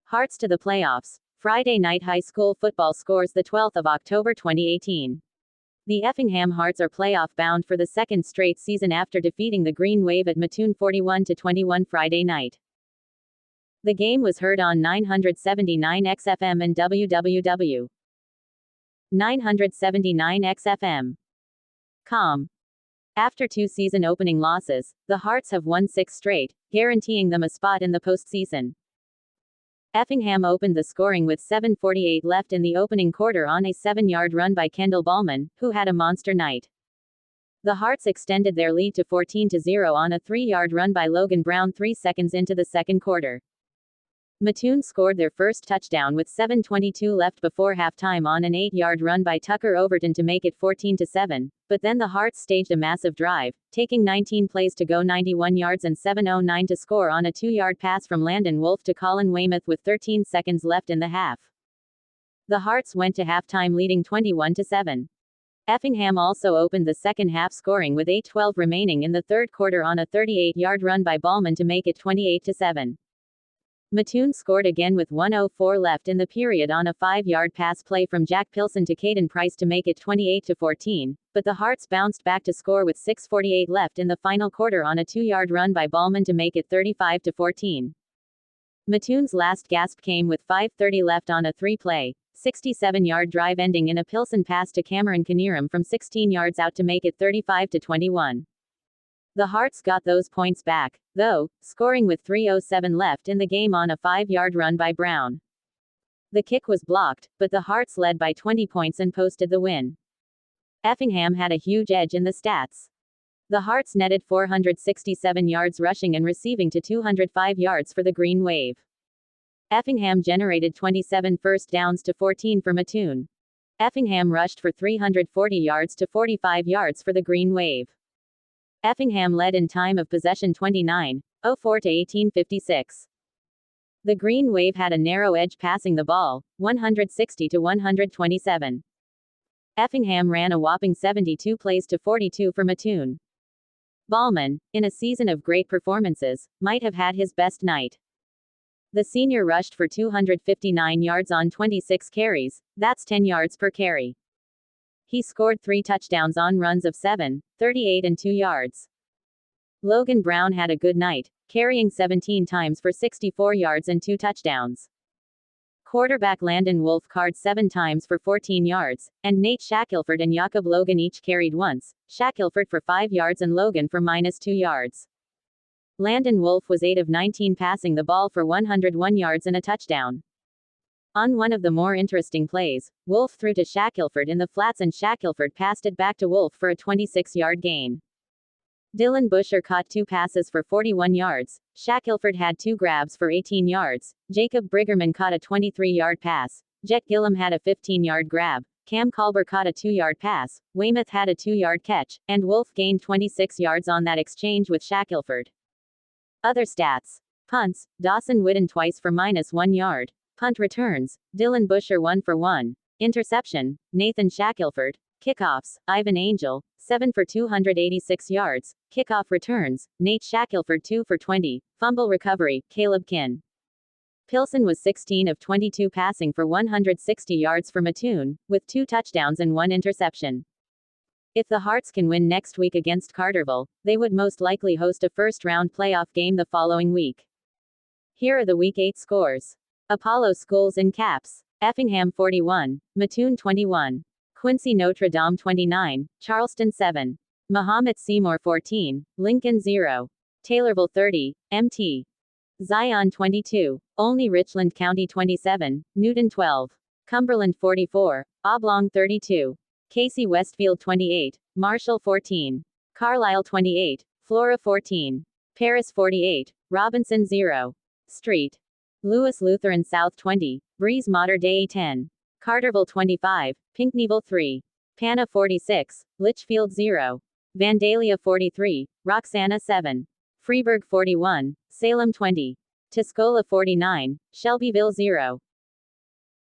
Hearts to the playoffs. Friday night high school football scores the 12th of October 2018. The Effingham Hearts are playoff bound for the second straight season after defeating the Green Wave at Matoon 41-21 Friday night. The game was heard on 979 XFM and www. 979 XFM.com. After two season opening losses, the Hearts have won 6 straight, guaranteeing them a spot in the postseason. Effingham opened the scoring with 7:48 left in the opening quarter on a 7-yard run by Kendall Ballman, who had a monster night. The Hearts extended their lead to 14-0 on a 3-yard run by Logan Brown 3 seconds into the second quarter. Matoon scored their first touchdown with 7:22 left before halftime on an 8-yard run by Tucker Overton to make it 14-7, but then the Hearts staged a massive drive, taking 19 plays to go 91 yards and 7:09 to score on a 2-yard pass from Landon Wolf to Colin Weymouth with 13 seconds left in the half. The Hearts went to halftime leading 21-7. Effingham also opened the second half scoring with 8:12 remaining in the third quarter on a 38-yard run by Ballman to make it 28-7. Matoon scored again with 1:04 left in the period on a 5-yard pass play from Jack Pilson to Caden Price to make it 28-14, but the Hearts bounced back to score with 6:48 left in the final quarter on a 2-yard run by Ballman to make it 35-14. Matoon's last gasp came with 5:30 left on a 3-play, 67-yard drive ending in a Pilson pass to Cameron Knierim from 16 yards out to make it 35-21. The Hearts got those points back, though, scoring with 3:07 left in the game on a 5-yard run by Brown. The kick was blocked, but the Hearts led by 20 points and posted the win. Effingham had a huge edge in the stats. The Hearts netted 467 yards rushing and receiving to 205 yards for the Green Wave. Effingham generated 27 first downs to 14 for Matoon. Effingham rushed for 340 yards to 45 yards for the Green Wave. Effingham led in time of possession 29:04 to 18:56. The Green Wave had a narrow edge passing the ball, 160 to 127. Effingham ran a whopping 72 plays to 42 for Matoon. Ballman, in a season of great performances, might have had his best night. The senior rushed for 259 yards on 26 carries, that's 10 yards per carry. He scored 3 touchdowns on runs of 7, 38 and 2 yards. Logan Brown had a good night, carrying 17 times for 64 yards and 2 touchdowns. Quarterback Landon Wolf carried 7 times for 14 yards, and Nate Shackelford and Jakob Logan each carried once, Shackelford for 5 yards and Logan for -2 yards. Landon Wolf was 8 of 19 passing the ball for 101 yards and a touchdown. On one of the more interesting plays, Wolf threw to Shackelford in the flats and Shackelford passed it back to Wolf for a 26-yard gain. Dylan Busher caught 2 passes for 41 yards, Shackelford had 2 grabs for 18 yards, Jacob Briggerman caught a 23-yard pass, Jet Gillum had a 15-yard grab, Cam Culber caught a 2-yard pass, Weymouth had a 2-yard catch, and Wolf gained 26 yards on that exchange with Shackelford. Other stats. Punts, Dawson Whitten twice for -1 yard. Punt returns, Dylan Busher 1 for 1. Interception, Nathan Shackelford. Kickoffs, Ivan Angel, 7 for 286 yards. Kickoff returns, Nate Shackelford 2 for 20. Fumble recovery, Caleb Kinn. Pilson was 16 of 22 passing for 160 yards for Matoon, with 2 touchdowns and 1 interception. If the Hearts can win next week against Carterville, they would most likely host a first-round playoff game the following week. Here are the Week 8 scores. Apollo Schools in caps. Effingham 41, Matoon 21. Quincy Notre Dame 29, Charleston 7. Mahomet Seymour 14, Lincoln 0. Taylorville 30, Mt. Zion 22, Olney Richland County 27, Newton 12. Cumberland 44, Oblong 32. Casey Westfield 28, Marshall 14. Carlisle 28, Flora 14. Paris 48, Robinson 0. Street. Lewis Lutheran South 20, Breeze Mater Dei 10. Carterville 25, Pinckneyville 3. Pana 46, Litchfield 0. Vandalia 43, Roxana 7. Freeburg 41, Salem 20. Tuscola 49, Shelbyville 0.